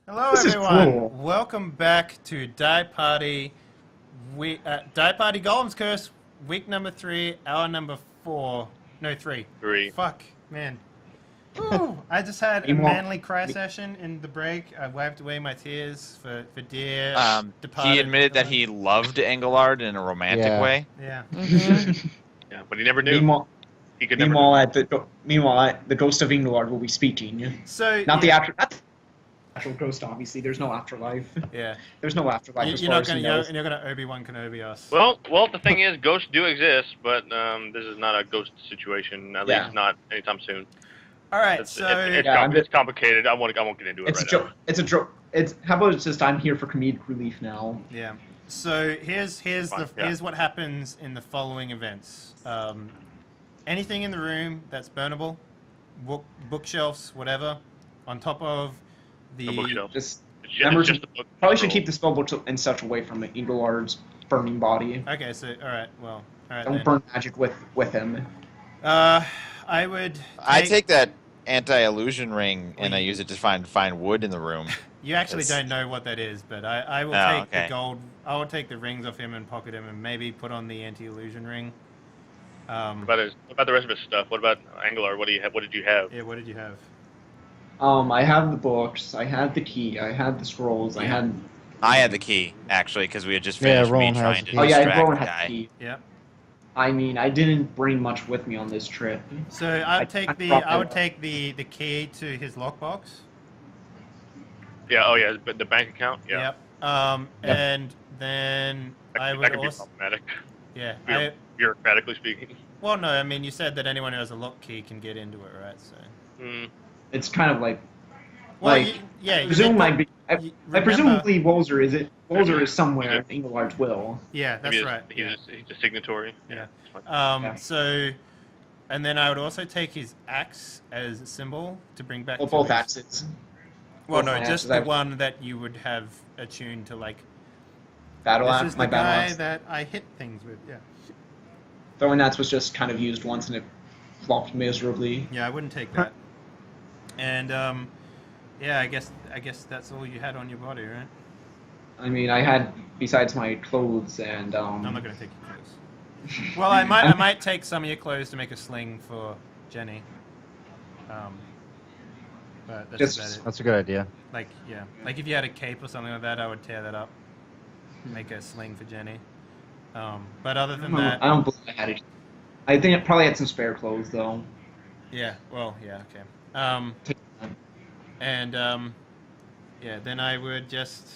Hello, This is everyone. cool. Welcome back to Die Party. Die Party Golem's Curse, week number 3, hour number 4. No, 3. Three. Fuck, man. Woo! I just had a Any more- manly cry session in the break. I wiped away my tears for dear departed. He admitted that he loved Engolard in a romantic Yeah. way. Yeah. Yeah, but he never knew. Meanwhile, He could never meanwhile, know. the ghost of Engolard will be speaking. So Not yeah, the actual ghost, obviously. There's no afterlife. Yeah. There's no afterlife. You, as you're far not as he gonna knows. you're gonna Obi-Wan Kenobi us. Well, the thing is, ghosts do exist, but this is not a ghost situation. At Yeah. least not anytime soon. All right. It's, So it's complicated. I won't get into it It's a right joke. It's a joke. It's how about it's just I'm here for comedic relief now. yeah. So here's Fine, yeah. here's what happens in the following events. Anything in the room that's burnable, bookshelves, whatever, on top of now. The bookshelf. Just It's remember just to- the book. probably should keep the spellbook in such a way from Engolard's burning body. Okay, so all right, well, all right Don't then. burn magic with him. I would. I take that anti-illusion ring and I use it to find wood in the room. You actually It's- don't know what that is, but I will Oh, take okay. the gold. I will take the rings off him and pocket him, and maybe put on the anti-illusion ring. What about the rest of his stuff? What about Engolard? What do you have? What did you have? Yeah. What did you have? I had the books. I had the key. I had the scrolls. I had. I had the key actually because we had just Yeah, finished me Roland has trying the to key. Oh yeah, distract everyone the had guy. the key. Yep. I mean, I didn't bring much with me on this trip. So I I dropped would it. take the key to his lockbox. Yeah. Oh yeah. But the bank account. Yeah. Yep. And then I That would could be also. problematic. Yeah. Bureaucratically speaking. Well, no. I mean, you said that anyone who has a lock key can get into it, right? So. Mm. It's kind of like. Well, Like, yeah. I presume you I remember- presumably Walser is it. Walser is somewhere in Engolard's will. Yeah, that's Maybe right. Yeah. He's a signatory. Yeah. it's fine. Yeah. So, and then I would also take his axe as a symbol to bring back. Well, to both his- axes. Well, both no, my just axes, the I've- one that you would have attuned to, like. Battle This axe. is My the battle guy axe. that I hit things with. Yeah. Throwing axe was just kind of used once and it flopped miserably. Yeah, I wouldn't take that. And yeah, I guess that's all you had on your body, right? I mean, I had besides my clothes and I'm not gonna take your clothes. Well, I might take some of your clothes to make a sling for Jenny. But that's Just- about it. That's a good idea. Like, yeah, like if you had a cape or something like that, I would tear that up, make a sling for Jenny. But other than that, I don't believe I had it. I think I probably had some spare clothes though. yeah, well, yeah, okay. And yeah, then I would just,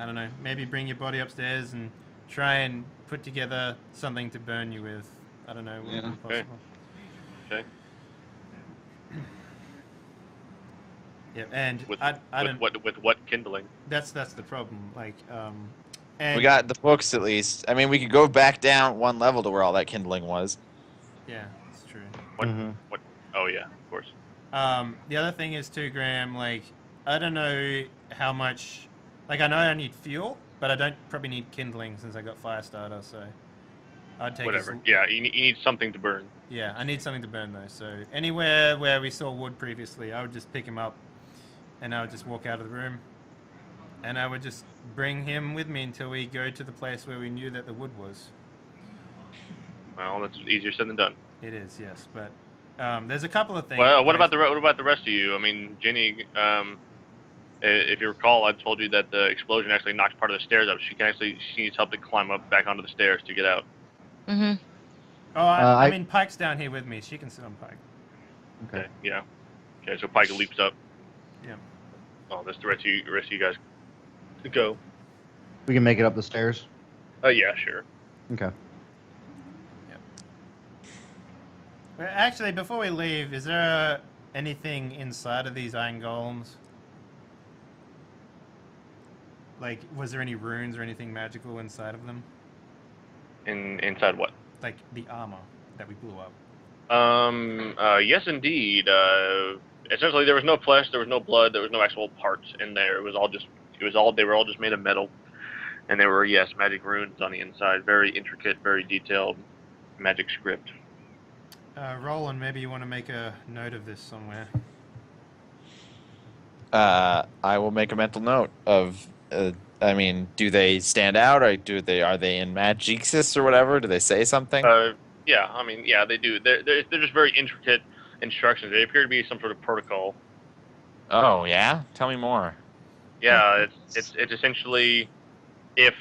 I don't know, maybe bring your body upstairs and try and put together something to burn you with. I don't know. What Yeah. would be Okay. possible. Okay. Yeah, and With I don't. with what kindling? That's the problem. Like, and We got the books at least. I mean, we could go back down one level to where all that kindling was. yeah, it's true. What? Mhm. What? Oh yeah, of course. The other thing is too, Graham. Like, I don't know how much. Like, I know I need fuel, but I don't probably need kindling since I got fire starter. So, I'd take Whatever. a, Yeah, you need something to burn. Yeah, I need something to burn though. So anywhere where we saw wood previously, I would just pick him up, and I would just walk out of the room, and I would just bring him with me until we go to the place where we knew that the wood was. Well, that's easier said than done. It is, yes, but there's a couple of things. Well, what about the rest of you? I mean, Jenny. If you recall, I told you that the explosion actually knocked part of the stairs up. She needs help to climb up back onto the stairs to get out. Mm-hmm. Oh, I I- mean, Pike's down here with me. She can sit on Pike. Okay. Yeah. Okay, so Pike leaps up. Yeah. Oh, that's the rest of you guys to go. We can make it up the stairs. Yeah, sure. Okay. Well, actually, before we leave, is there anything inside of these iron golems? Like, was there any runes or anything magical inside of them? Inside what? Like the armor that we blew up. Yes, indeed. Essentially, there was no flesh, there was no blood, there was no actual parts in there. They were all just made of metal, and there were, yes, magic runes on the inside. Very intricate, very detailed magic script. Roland, maybe you want to make a note of this somewhere. I will make a mental note of. I mean, do they stand out, or are they in Magixis or whatever? Do they say something? Yeah, I mean, yeah, they do. They're just very intricate instructions. They appear to be some sort of protocol. Oh yeah, tell me more. Yeah, it's essentially if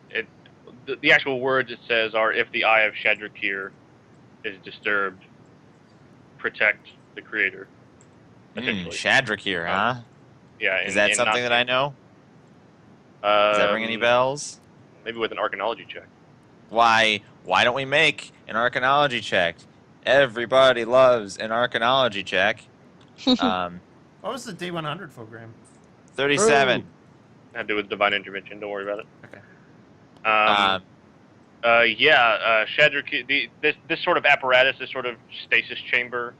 it the actual words it says are if the eye of Shadrakir is disturbed, protect the creator. Essentially, Shadrakir, huh? yeah. Is that something that I know? Does that ring any bells? Maybe with an archanology check. Why don't we make an archanology check? Everybody loves an archanology check. What was the D100 for, Graham? 37. Had to do with divine intervention. Don't worry about it. Okay. Shadrakir. This sort of apparatus, this sort of stasis chamber,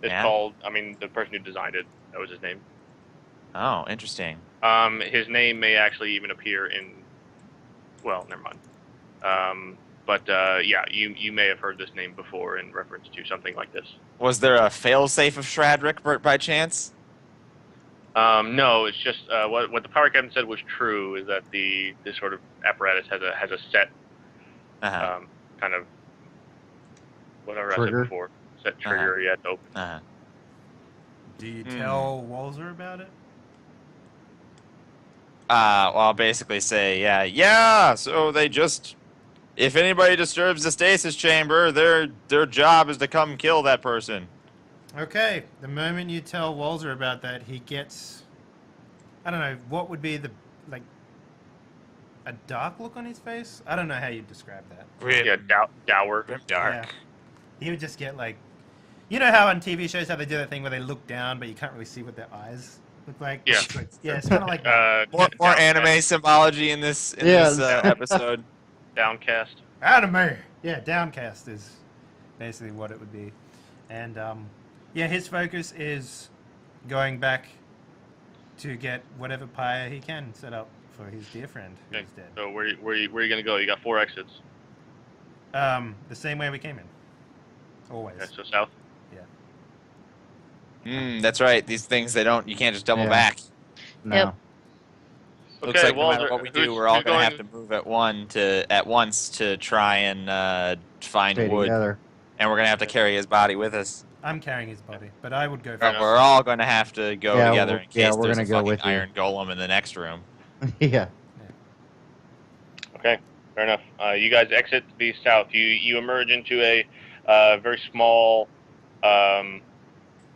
is called. I mean, the person who designed it. That was his name. Oh, interesting. His name may actually even appear in. Well, never mind. Yeah, you may have heard this name before in reference to something like this. Was there a failsafe of Shradrick by chance? No, it's just what the power captain said was true. Is that this sort of apparatus has a set kind of whatever Trigger. I said before, set trigger yet open. Do you tell Walser about it? Well, I'll basically say, yeah. So they just, if anybody disturbs the stasis chamber, their job is to come kill that person. Okay. The moment you tell Walser about that, he gets, I don't know, what would be a dark look on his face? I don't know how you describe that. Yeah, dour. Dark. Yeah. He would just get you know how on TV shows how they do that thing where they look down but you can't really see what their eyes look like? Yeah. It's kind of like that. More anime symbology in this episode. Downcast. Anime! Yeah, downcast is basically what it would be. And, his focus is going back to get whatever pyre he can set up for his dear friend who's dead. So where are you going to go? You got 4 exits. The same way we came in. Always. Okay, so south? That's right. These things, you can't just double back. No. Yep. Looks like no matter what we do, we're all going to have to move at once to try and find Stay wood. together. And we're going to have to carry his body with us. I'm carrying his body, but I would go But first. we're all going to have to go together in case we're there's gonna a go fucking with you. iron golem in the next room. Yeah. Okay, fair enough. You guys exit the south. You emerge into a very small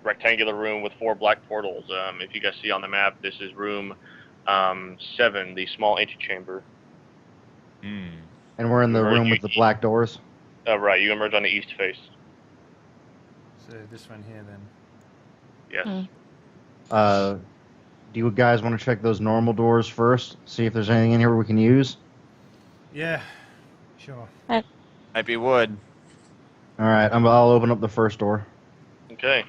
rectangular room with 4 black portals. If you guys see on the map, this is room 7, the small antechamber. And we're in the room with the black doors. Right, you emerge on the east face. So this one here then. Yes. Do you guys want to check those normal doors first? See if there's anything in here we can use? Yeah, sure. Might be wood. All right, I'll open up the first door. Okay.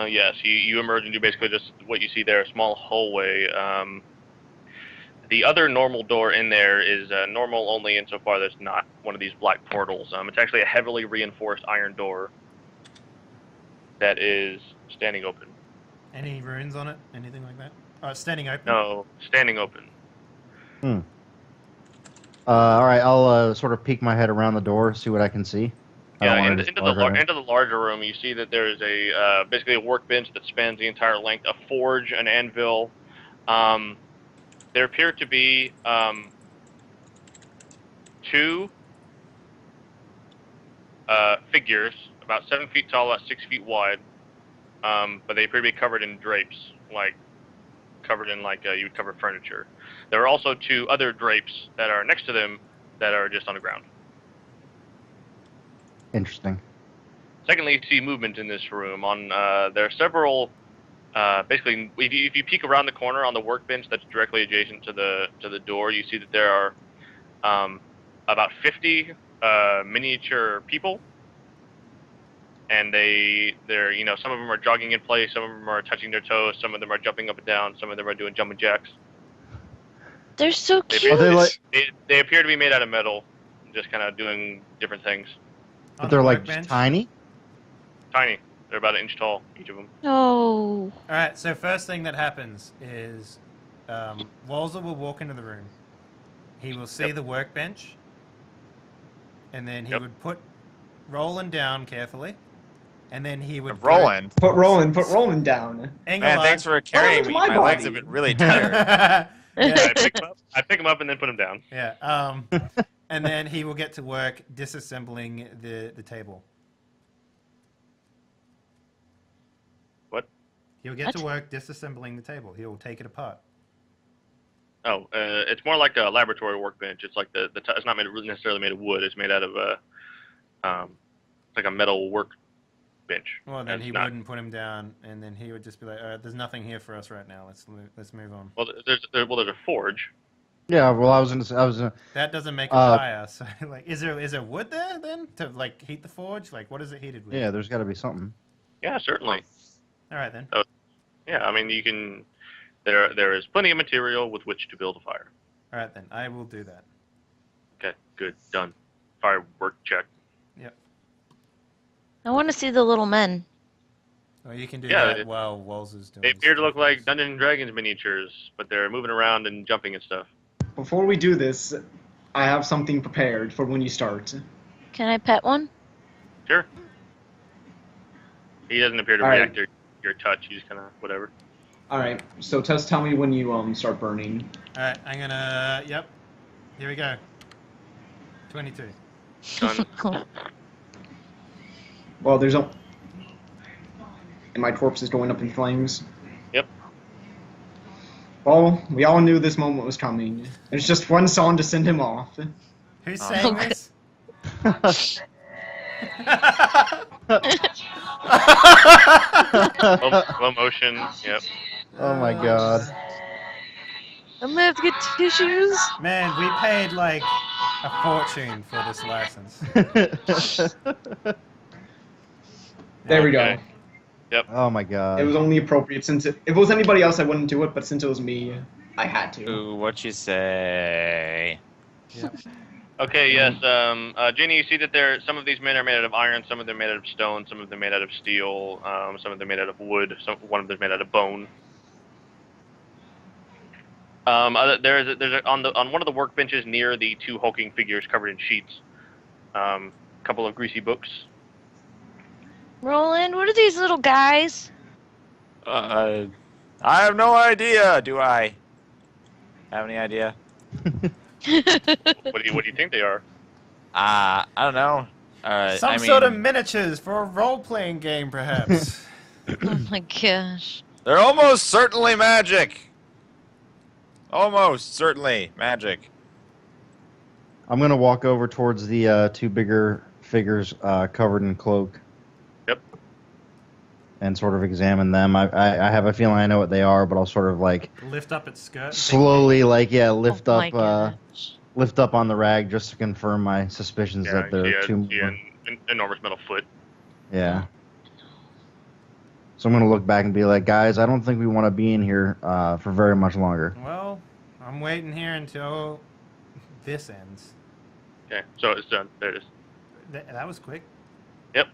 Yes, you emerge into basically just what you see there, a small hallway. The other normal door in there is normal only insofar that it's not one of these black portals. It's actually a heavily reinforced iron door that is standing open. Any runes on it? Anything like that? Oh, it's standing open? No, standing open. All right, I'll sort of peek my head around the door, see what I can see. Yeah, into the larger room, you see that there is a basically a workbench that spans the entire length, a forge, an anvil. There appear to be 2 figures, about 7 feet tall, about 6 feet wide, but they appear to be covered in drapes, covered in you would cover furniture. There are also 2 other drapes that are next to them that are just on the ground. Interesting. Secondly, you see movement in this room. There are several. Basically, if you peek around the corner on the workbench that's directly adjacent to the door, you see that there are about 50 miniature people, and they're some of them are jogging in place, some of them are touching their toes, some of them are jumping up and down, some of them are doing jumping jacks. They're so cute. They appear to be made out of metal, just kind of doing different things. But On they're the like workbench? tiny. Tiny. They're about an inch tall, each of them. No. Alright, so first thing that happens is Walser will walk into the room. He will see Yep. the workbench. And then he Yep. would put Roland down carefully. And then he would... Roland. Put Roland down. Engolard. Man, thanks for carrying to me. my My legs body? have been really tired. I yeah. pick him up and then put him down. Yeah. And then he will get to work disassembling the table. What? He'll get What? to work disassembling the table. He'll take it apart. Oh, it's more like a laboratory workbench. It's like it's not necessarily made of wood. It's made out of it's like a metal workbench. Well, then It's he not- wouldn't put him down, and then he would just be like, "There's nothing here for us right now. Let's move on." Well, there's a forge. Yeah. Well, I was gonna. That doesn't make a Uh, fire. So, like, is there wood there then to like heat the forge? Like, what is it heated with? Yeah, there's got to be something. Yeah, certainly. All right then. Yeah, I mean you can. There is plenty of material with which to build a fire. All right then. I will do that. Okay, good, done. Firework check. I want to see the little men. Well, you can do Yeah, that while Walser's doing. They appear to stuff. look like Dungeons and Dragons miniatures, but they're moving around and jumping and stuff. Before we do this, I have something prepared for when you start. Can I pet one? Sure. He doesn't appear to All right. react to your touch. He's kind of whatever. All right. So just tell me when you start burning. All right. I'm gonna. Yep. Here we go. 22. Done. Well, there's a. And my corpse is going up in flames. Yep. Well, we all knew this moment was coming. There's just one song to send him off. Who's Oh. saying Okay. this? Slow motion. Yep. Oh my god. I'm gonna have to get tissues. Man, we paid like a fortune for this license. There we Okay. go. Oh my god. It was only appropriate since if it was anybody else, I wouldn't do it. But since it was me, I had to. Ooh, what you say? Okay. Yes. Jenny, you see that some of these men are made out of iron, some of them made out of stone, some of them made out of steel, some of them made out of wood, one of them made out of bone. On one of the workbenches near the two hulking figures covered in sheets, a couple of greasy books. Roland, what are these little guys? I have no idea. Do I have any idea? What do you think they are? I don't know. Some I mean, sort of miniatures for a role-playing game, perhaps. Oh my gosh. they're almost certainly magic. Almost certainly magic. I'm gonna walk over towards the two bigger figures covered in cloak. Yep. And sort of examine them. I have a feeling I know what they are, but I'll sort of like Lift up its skirt. and slowly lift Oh my up gosh. lift up on the rag just to confirm my suspicions Yeah, that they're she two. had an enormous metal foot. Yeah. So I'm gonna look back and be like, guys, I don't think we want to be in here for very much longer. think, well, I'm waiting here until this ends. Okay, so it's done. There it is. That was quick. Yep.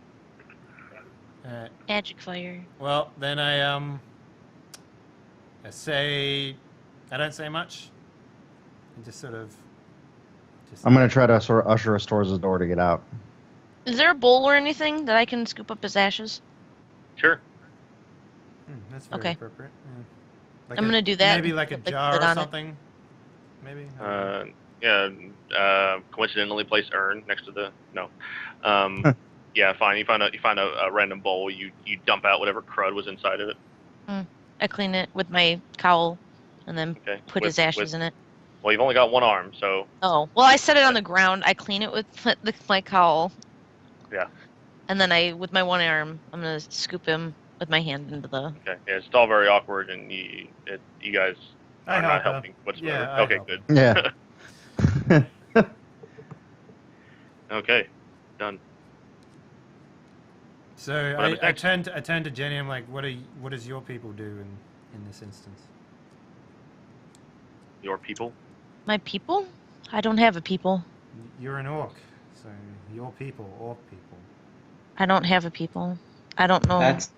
Magic fire. Well, then I say, I don't say much. I just sort of. I'm gonna try to sort of usher us towards the door to get out. Is there a bowl or anything that I can scoop up his ashes? Sure. That's very Okay. appropriate. Yeah. Like I'm gonna do that. Maybe like a Put the jar lid or on it. something. Maybe. Coincidentally placed urn next to the yeah, fine. You find a random bowl. You dump out whatever crud was inside of it. I clean it with my cowl and then Okay. put his ashes in it. Well, you've only got one arm, so Oh, well, I set it on the ground. I clean it with my cowl. Yeah. And then with my one arm, I'm going to scoop him with my hand into the... okay. Yeah, it's all very awkward, and you guys I are not help her. helping whatsoever. Yeah, I Okay, help. good. Yeah. Okay, done. So What happens I next? turn to Jenny. I'm like, what does your people do in this instance? Your people. My people? I don't have a people. You're an orc, So your people, orc people. I don't have a people. I don't know. That's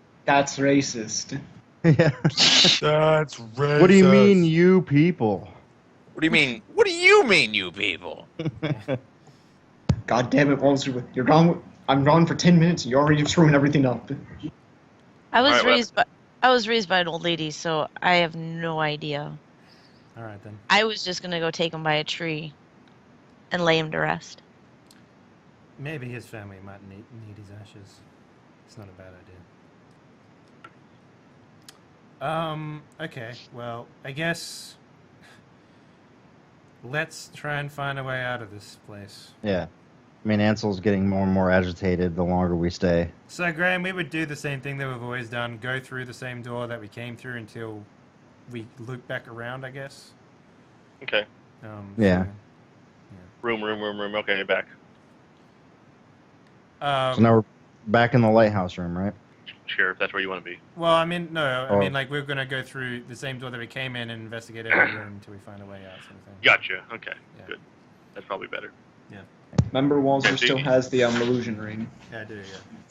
racist. Yeah. That's racist. What do you mean, you people? What do you mean? What do you mean, you people? God damn it, Walser! You're gone. I'm gone for 10 minutes, and you're already screwing everything up. I was Alright, well- raised by an old lady, so I have no idea. All right then. I was just gonna go take him by a tree and lay him to rest. Maybe his family might need his ashes. It's not a bad idea. Okay. Well, I guess let's try and find a way out of this place. Yeah. I mean, Ansel's getting more and more agitated the longer we stay. So, Graham, we would do the same thing that we've always done. Go through the same door that we came through until we loop back around, I guess. Okay. Yeah. Room. Okay, back. So now we're back in the lighthouse room, right? Sure, if that's where you want to be. Well, I mean, no. I Or- mean, like, we're going to go through the same door that we came in and investigate every room until we find a way out, sort of thing. Gotcha. Okay, Yeah. good. That's probably better. Remember, Walser Okay, so still you- has the illusion ring. Yeah, I do,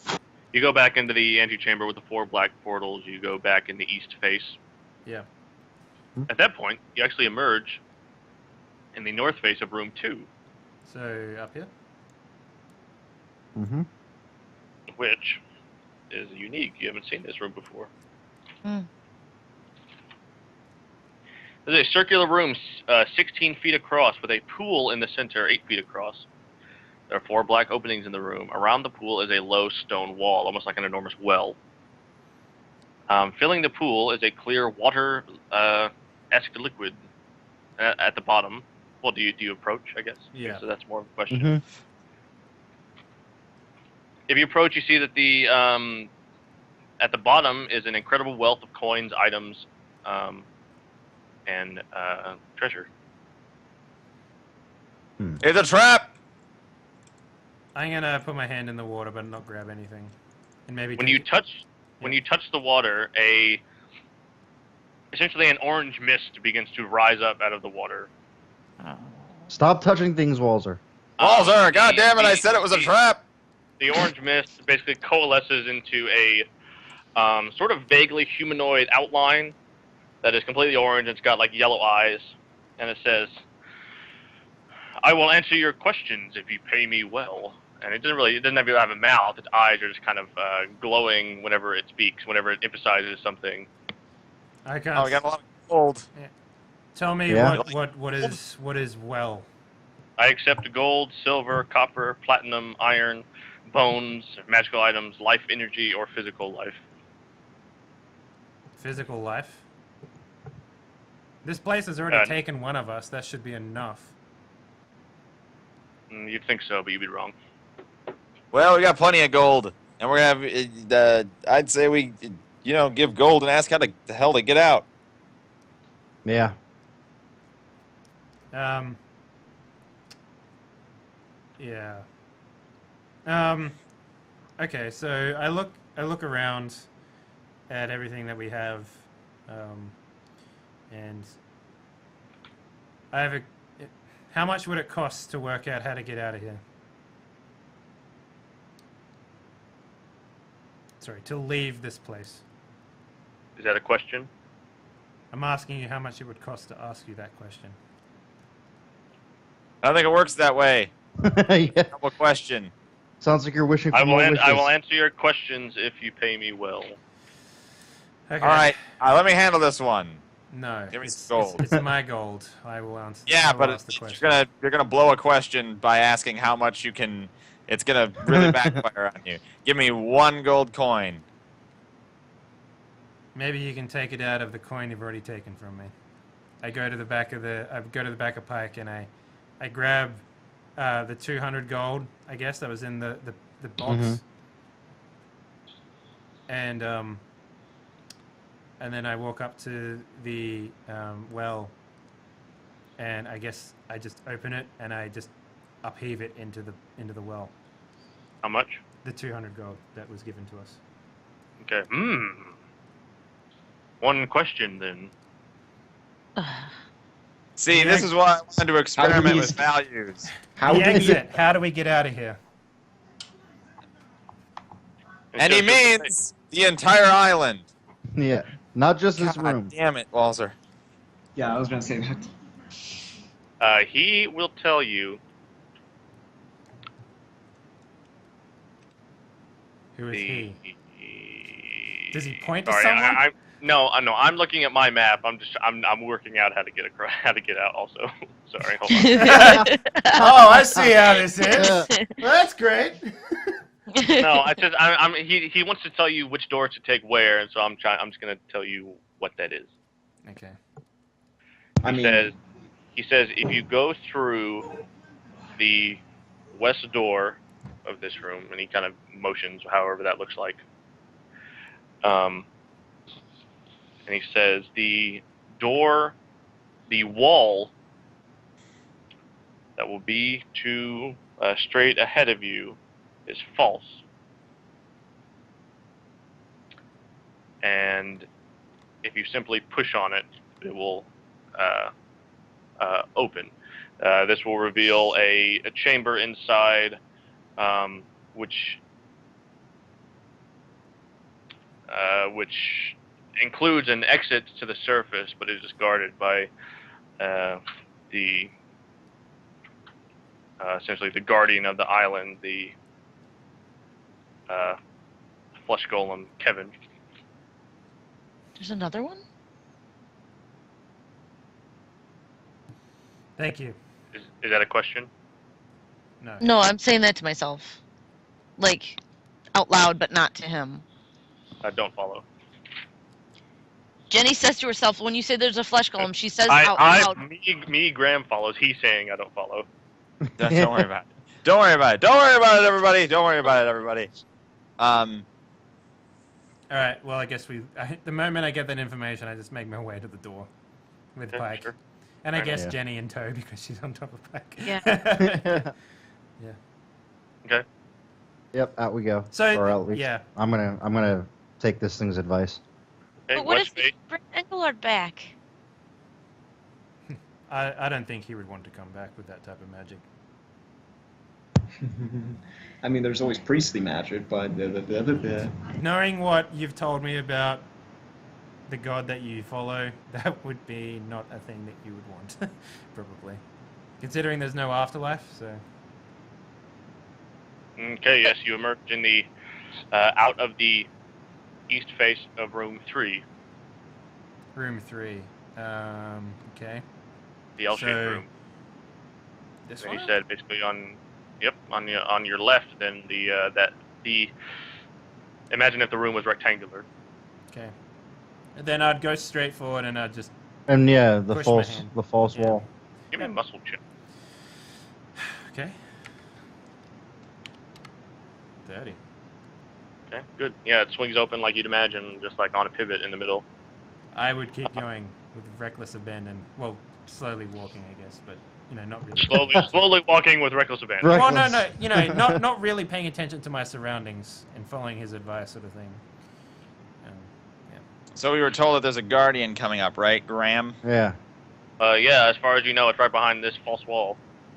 yeah. You go back into the antechamber with the 4 black portals. You go back in the east face. Yeah. At that point, you actually emerge in the north face of room 2, So, up here? Mm-hmm. which is unique. You haven't seen this room before. Hmm. There's a circular room 16 feet across with a pool in the center 8 feet across. There are 4 black openings in the room. Around the pool is a low stone wall, almost like an enormous well. Filling the pool is a clear water-esque liquid at the bottom. Well, do you approach, I guess? Yeah. So that's more of a question. Mm-hmm. If you approach, you see that the at the bottom is an incredible wealth of coins, items, and treasure. It's a trap. I'm going to put my hand in the water but not grab anything. And maybe When take you it- touch the water, essentially an orange mist begins to rise up out of the water. Stop touching things, Walser. Walser, Um, God damn it! I the- said it was a the- trap. The orange mist basically coalesces into a sort of vaguely humanoid outline that is completely orange. It's got like yellow eyes, and it says, "I will answer your questions if you pay me well." And it doesn't have a mouth. Its eyes are just kind of glowing whenever it speaks, whenever it emphasizes something. I can't. Oh, we got a lot of gold. Tell me Yeah. what is well. I accept gold, silver, copper, platinum, iron, bones, magical items, life energy, or physical life. Physical life. This place has already Uh, taken one of us. That should be enough. You'd think so, but you'd be wrong. Well, we got plenty of gold, and we're gonna have. I'd say we, give gold and ask how the hell to get out. Yeah. Yeah. Okay, so I look around at everything that we have, and I have how much would it cost to work out how to get out of here? Sorry, to leave this place. Is that a question? I'm asking you how much it would cost to ask you that question. I don't think it works that way. Yeah. Double question. Sounds like you're wishing for I more wishes. will answer your questions if you pay me well. Okay. All right, let me handle this one. No, Give me it's, some gold. It's my gold. I will answer. Yeah, I will but ask the you're question. gonna blow a question by asking how much you can. It's gonna really backfire on you. Give me 1 gold coin. Maybe you can take it out of the coin you've already taken from me. I go to the back of Pike and I grab the 200 gold. I guess that was in the box. Mhm. And then I walk up to the well, and I guess I just open it and I just upheave it into the well. How much? The 200 gold that was given to us. Okay. One question then. See, The this is why I wanted to experiment these- with values. How The do we exit. How do we get out of here? And he means the entire island. Yeah, not just this God room. damn it, Walser. Yeah, I was gonna say that. He will tell you Who is the. he? Does he point to Sorry, someone? No, I'm looking at my map. I'm working out how to get across, how to get out. Also, sorry, hold on. Oh, I see how this is. Yeah. Well, that's great. No, he wants to tell you which door to take where, and so I'm just gonna tell you what that is. Okay. I mean, He says if you go through the west door of this room, and he kind of motions however that looks like. And he says the wall that will be to straight ahead of you is false. And if you simply push on it, it will open. This will reveal a chamber inside, which includes an exit to the surface, but it is guarded by essentially the guardian of the island, the flesh golem, Kevin. There's another one? Thank you. Is that a question? No. No, I'm saying that to myself. Like, out loud, but not to him. I don't follow. Jenny says to herself, when you say there's a flesh golem, she says out loud. Me, Graham follows. He's saying I don't follow. Don't worry about it. Don't worry about it. Don't worry about it, everybody. Don't worry about it, everybody. All right. Well, I guess the moment I get that information, I just make my way to the door with Yeah, Pike, sure. and I Fair guess enough. Jenny in tow because she's on top of Pike. Yeah. Yeah. Okay. Yep, out we go. So or at least yeah. I'm gonna take this thing's advice. Hey, But what watch if we me. bring Engolard back? I don't think he would want to come back with that type of magic. I mean, there's always priestly magic, but Knowing what you've told me about the god that you follow, that would be not a thing that you would want, probably. Considering there's no afterlife, so... Okay, yes, you emerge in the out of the east face of room 3, Room 3. Okay. the L-shaped So, room. This And one? he said basically on your left, then imagine if the room was rectangular. Okay. And then I'd go straight forward and I'd just... And yeah, the Push my false hand. Yeah. wall. Give me a muscle check. Okay. 30. Okay, good. Yeah, it swings open like you'd imagine, just like on a pivot in the middle. I would keep going with reckless abandon. Well, slowly walking, I guess, but, not really. Slowly walking with reckless abandon. Right. Well, no, not really paying attention to my surroundings and following his advice, sort of thing. Yeah. So we were told that there's a guardian coming up, right, Graham? Yeah. Yeah, as far as you know, it's right behind this false wall.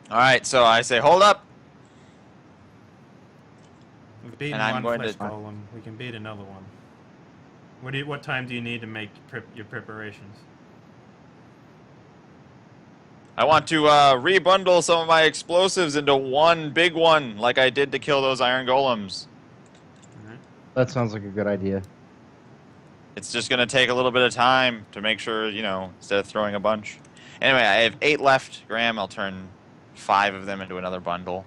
All right, so I say, hold up. We've beaten And I'm one going flesh to- golem. We can beat another one. What time do you need to make your preparations? I want to rebundle some of my explosives into one big one, like I did to kill those iron golems. That sounds like a good idea. It's just going to take a little bit of time to make sure, instead of throwing a bunch. Anyway, I have 8 left, Graham. I'll turn 5 of them into another bundle.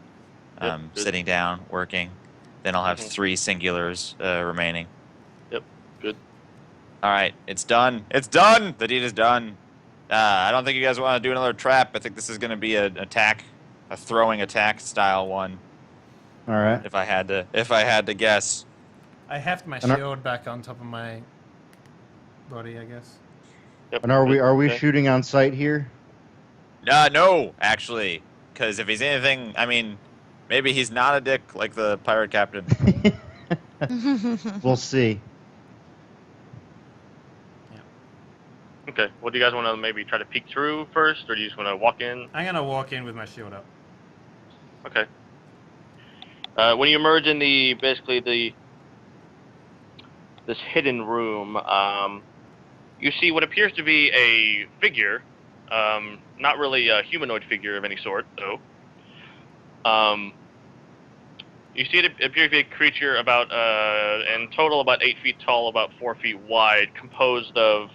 Yep, good. Sitting down, working. Then I'll have Mhm. 3 singulars remaining. Yep, good. All right, it's done. It's done! The deed is done. I don't think you guys want to do another trap. I think this is going to be a throwing attack style one. All right. If I had to guess. I heft my And are- shield back on top of my body, I guess. Yep, And are we good. Okay. shooting on sight here? No, actually, because if he's anything, maybe he's not a dick like the pirate captain. We'll see. Okay. Well, do you guys want to maybe try to peek through first, or do you just want to walk in? I'm gonna walk in with my shield up. Okay. When you emerge in this hidden room, you see what appears to be a figure, not really a humanoid figure of any sort, though. You see it appears to be a creature about, in total, about 8 feet tall, about 4 feet wide, composed of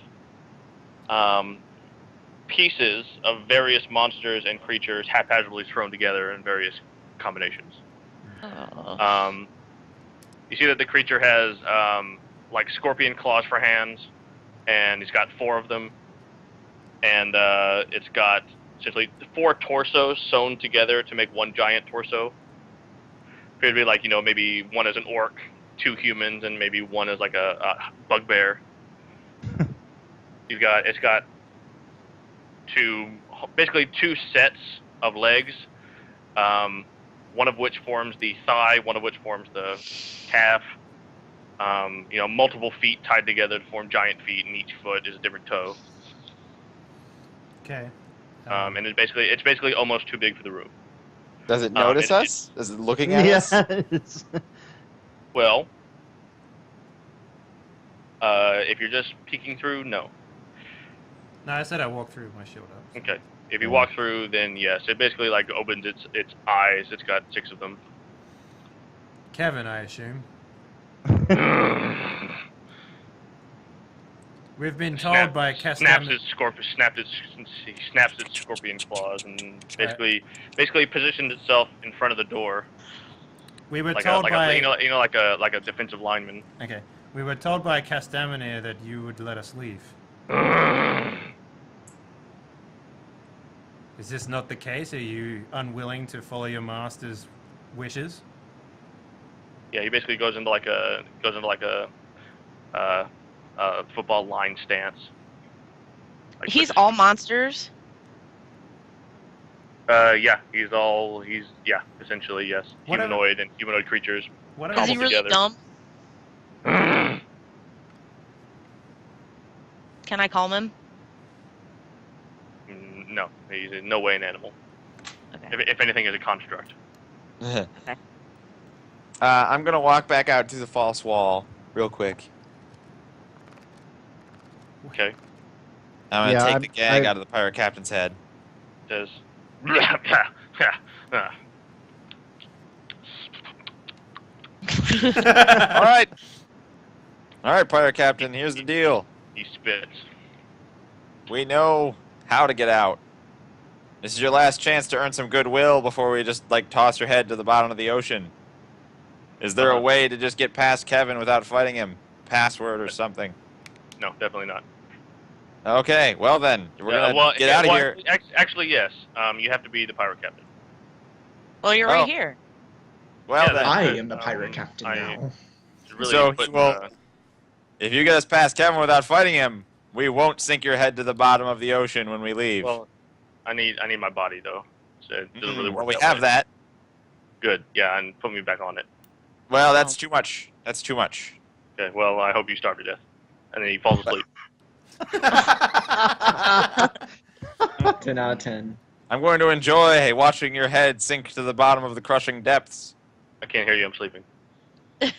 pieces of various monsters and creatures haphazardly thrown together in various combinations. Oh. You see that the creature has like scorpion claws for hands, and he's got 4 of them, and it's got essentially 4 torsos sewn together to make one giant torso. Appears to be like, maybe one is an orc, 2 humans, and maybe one is like a bugbear. It's got basically 2 sets of legs, one of which forms the thigh, one of which forms the calf. Multiple feet tied together to form giant feet, and each foot is a different toe. Okay. And it's basically almost too big for the room. Does it notice us? Is it looking at us? Yes. Well, if you're just peeking through, no. No, I said I walk through with my shield up. Okay. If you walk through, then yes. It basically like opens its eyes. It's got 6 of them. Kevin, I assume. We've been told by snaps its scorpion claws and basically positioned itself in front of the door. We were like told like by a defensive lineman. Okay. We were told by Castaminator that you would let us leave. Is this not the case? Are you unwilling to follow your master's wishes? Yeah, he basically goes into like a football line stance. Like He's all monsters. Essentially yes. Whatever. Humanoid and humanoid creatures. Whatever. Is he Cobbled really together. dumb? Can I calm him? No, he's in no way an animal. Okay. If anything, is a construct. I'm gonna walk back out to the false wall real quick. Okay. I'm gonna take the gag out of the pirate captain's head. Says. All right, pirate captain. Here's the deal. He spits. We know how to get out. This is your last chance to earn some goodwill before we just toss your head to the bottom of the ocean. Is there a way to just get past Kevin without fighting him? Password or something? No, definitely not. Okay, well then, we're gonna get out of here. Actually, yes. You have to be the pirate captain. Well, you're right here. Well Yeah, then, I am the pirate captain now. If you get us past Kevin without fighting him, we won't sink your head to the bottom of the ocean when we leave. Well, I need my body though. So it doesn't really work. Well, we that have way. that. Good. Yeah, and put me back on it. Well, that's too much. That's too much. Okay. Well, I hope you starve to death, and then he falls asleep. 10 out of 10. I'm going to enjoy watching your head sink to the bottom of the crushing depths. I can't hear you. I'm sleeping. Is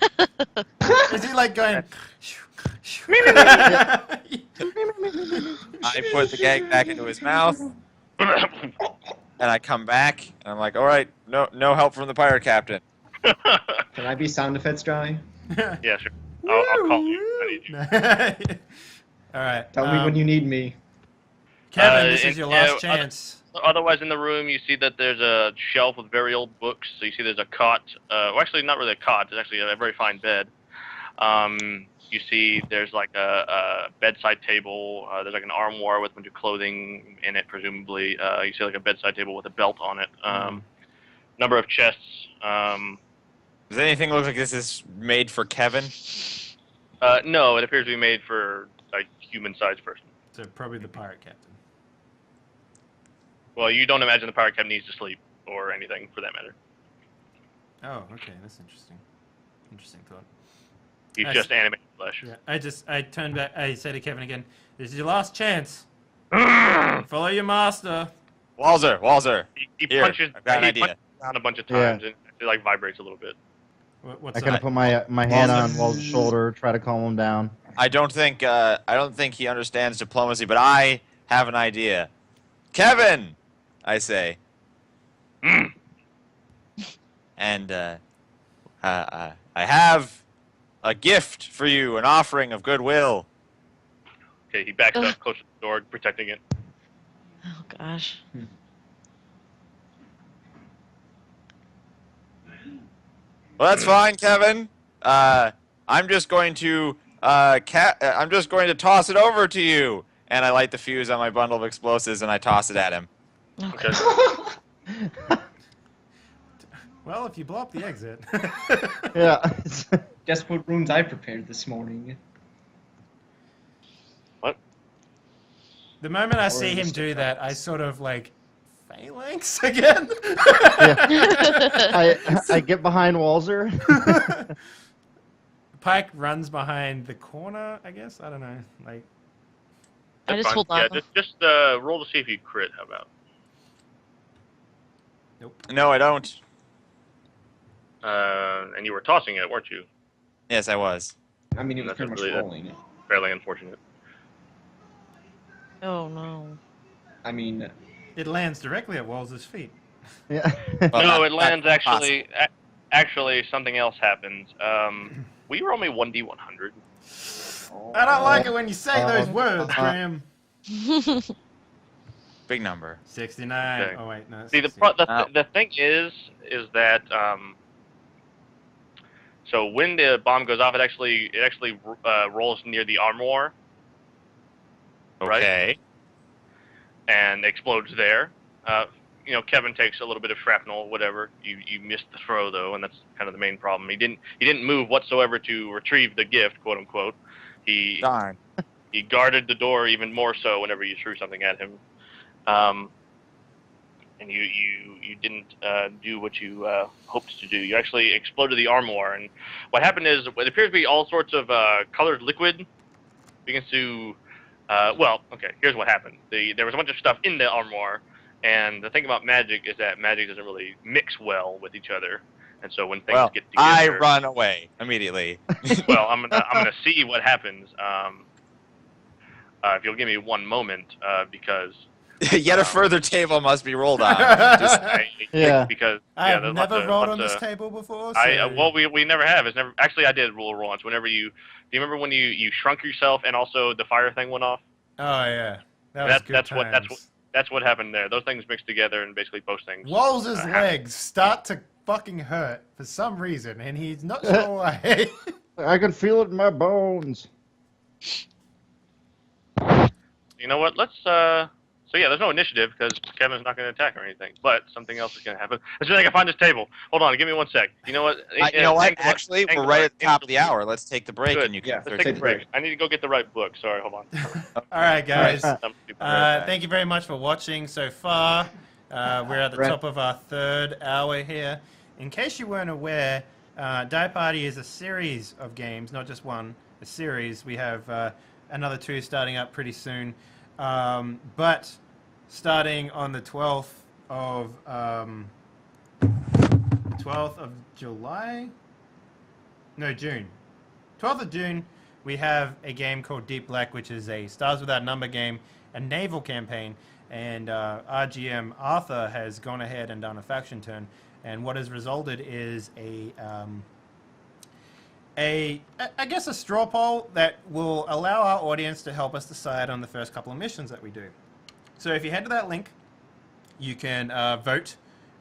he like going? I put the gag back into his mouth, and I come back, and I'm like, all right, no help from the pirate captain. Can I be sound effects guy? Yeah, sure. I'll call you. I need you. All right. Tell me when you need me. Kevin, this is your last chance. Otherwise, in the room, you see that there's a shelf with very old books. So you see there's a cot. Well, actually, not really a cot. It's actually a very fine bed. You see there's like a bedside table. There's like an armoire with a bunch of clothing in it, presumably. You see like a bedside table with a belt on it. Number of chests. Does anything look like this is made for Kevin? No, it appears to be made for a human-sized person. So probably the pirate captain. Well, you don't imagine the pirate captain needs to sleep or anything for that matter. Oh, okay, that's interesting. Interesting thought. He's I just s- animated flesh. Yeah, I turned back. I said to Kevin again, "This is your last chance. Follow your master." Walser. He Here, punches. I've got an He idea. punches down a bunch of Yeah. times, and it like vibrates a little bit. What's I kind that? of put my hand on Walser. Walls' shoulder, try to calm him down. I don't think he understands diplomacy, but I have an idea. Kevin, I say, Mm. and I have a gift for you, an offering of goodwill. Okay, he backs Ugh. up close to the door, protecting it. Oh gosh. Well, that's fine, Kevin. I'm just going to toss it over to you. And I light the fuse on my bundle of explosives and I toss it at him. Okay. Okay. Well, if you blow up the exit. Yeah. Guess what runes I prepared this morning? What? The moment I Or see him just do the that, I cards. sort of like phalanx again. I get behind Walser. Pike runs behind the corner, I guess. I don't know. Like, I That's just fine. hold on. Yeah, just roll to see if you crit. How about? No, I don't. And you were tossing it, weren't you? Yes, I was. I mean, it was That's pretty much really- rolling. Fairly unfortunate. Oh no. I mean, it lands directly at Walls' feet. Yeah. Well, No, that- it lands that's actually. Actually, something else happens. Will you roll me 1d100? I don't like it when you say Oh. those words, Graham. Big number. 69. Okay. Oh, wait, no. See, the 60. the thing is that so when the bomb goes off, it actually rolls near the armor Right. Okay. and explodes there. Kevin takes a little bit of shrapnel, whatever. You missed the throw though, and that's kind of the main problem. He didn't move whatsoever to retrieve the gift, quote unquote. He Darn. He guarded the door even more so whenever you threw something at him. And you didn't do what you hoped to do. You actually exploded the armoire, and what happened is it appears to be all sorts of colored liquid begins to. Okay. Here's what happened. There was a bunch of stuff in the armoire, and the thing about magic is that magic doesn't really mix well with each other, and so when things Well, get I together, run away immediately. well, I'm gonna see what happens. If you'll give me one moment, because. Yet a further table must be rolled on. Just, Yeah. Because I have there's never lots of- rolled lots on this of- table before. So... Well, we never have. It's never actually. I did roll once. Whenever do you remember when you shrunk yourself and also the fire thing went off? Oh, yeah. That was good That's what happened there. Those things mixed together and basically both things. Walls' happened. legs start to fucking hurt for some reason, and he's not sure why. I can feel it in my bones. You know what? Let's. So yeah, there's no initiative because Kevin's not going to attack or anything. But something else is going to happen. As soon as I can find this table. Hold on, give me 1 sec. You know what? Actually, we're right at the top of the hour. Let's take the break, Good. and you can. Yeah, Let's Let's take a take a break. break. I need to go get the right book. Sorry, hold on. All right, guys. I'm stupid. Thank you very much for watching so far. We're at the Right. top of our 3rd hour here. In case you weren't aware, Die Party is a series of games, not just one, a series. We have another 2 starting up pretty soon. But starting on the 12th of July? No, June. 12th of June, we have a game called Deep Black, which is a Stars Without Number game, a naval campaign, and our GM Arthur has gone ahead and done a faction turn, and what has resulted is I guess a straw poll that will allow our audience to help us decide on the first couple of missions that we do. So if you head to that link, you can vote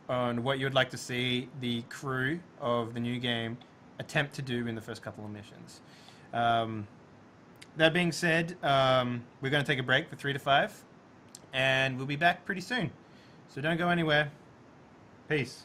on what you would like to see the crew of the new game attempt to do in the first couple of missions. That being said, we're going to take a break for 3 to 5, and we'll be back pretty soon. So don't go anywhere. Peace.